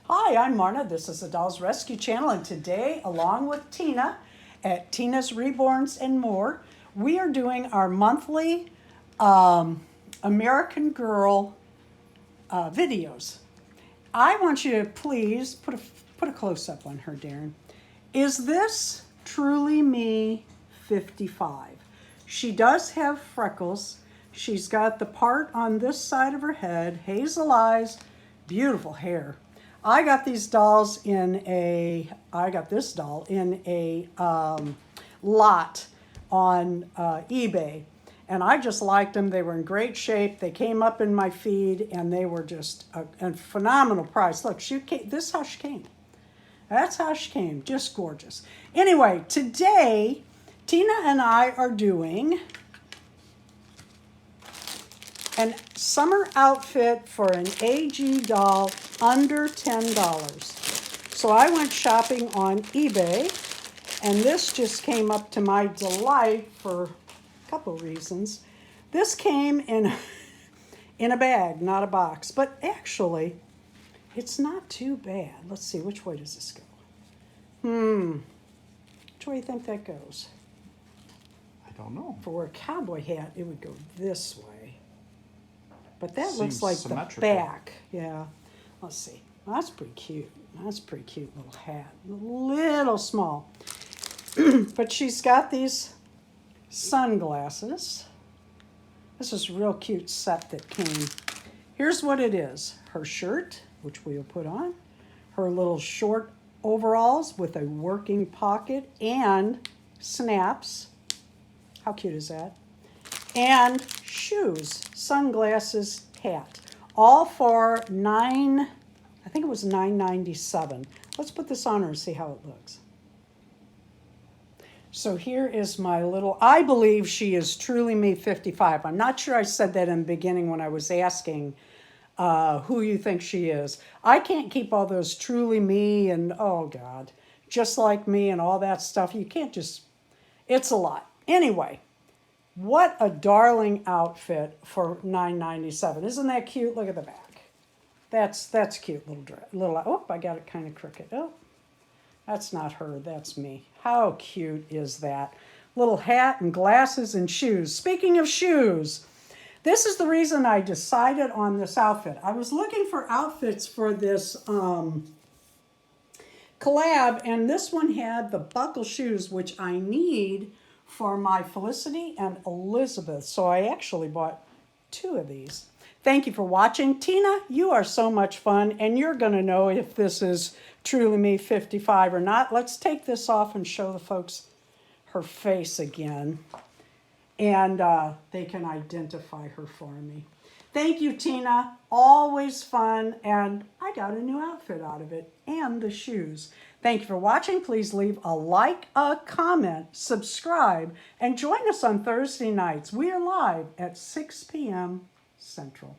Hi, I'm Marna. This is the Dolls Rescue Channel, and today, along with Tina at Tina's Reborns and More, we are doing our monthly American Girl videos. I want you to please put a close-up on her, Darren. Is this truly me 55? She does have freckles. She's got the part on this side of her head, hazel eyes, beautiful hair. I got these dolls I got this doll in a lot on eBay. And I just liked them. They were in great shape. They came up in my feed and they were just a phenomenal price. Look, this is how she came. That's how she came, just gorgeous. Anyway, today, Tina and I are doing an summer outfit for an AG doll under $10. So I went shopping on eBay, and this just came up to my delight for a couple reasons. This came in a bag, not a box, but actually, it's not too bad. Let's see, which way does this go? Which way do you think that goes? I don't know. For a cowboy hat, it would go this way. But that looks Seems like symmetrical. the back. Yeah. Let's see. Well, that's pretty cute. That's a pretty cute little hat. A little small. But she's got these sunglasses. This is a real cute set that came. Here's what it is. Her shirt, which we'll put on. Her little short overalls with a working pocket and snaps. How cute is that? And shoes, sunglasses, hat. All for I think it was $9.97. Let's put this on her and see how it looks. So here is my little, I believe she is truly me 55. I'm not sure I said that in the beginning when I was asking who you think she is. I can't keep all those truly me and, oh God, just like me and all that stuff. You can't just, it's a lot. Anyway. What a darling outfit for $9.97. Isn't that cute? Look at the back. That's a cute little dress. Oh, I got it kind of crooked. Oh, that's not her. That's me. How cute is that? Little hat and glasses and shoes. Speaking of shoes, this is the reason I decided on this outfit. I was looking for outfits for this collab, and this one had the buckle shoes, which I need for my Felicity and Elizabeth. So I actually bought 2 of these. Thank you for watching. Tina, you are so much fun, and you're going to know if this is truly me 55 or not. Let's take this off and show the folks her face again, and they can identify her for me. Thank you, Tina. Always fun, and I got a new outfit out of it, and the shoes. Thank you for watching. Please leave a like, a comment, subscribe, and join us on Thursday nights. We are live at 6 p.m. Central.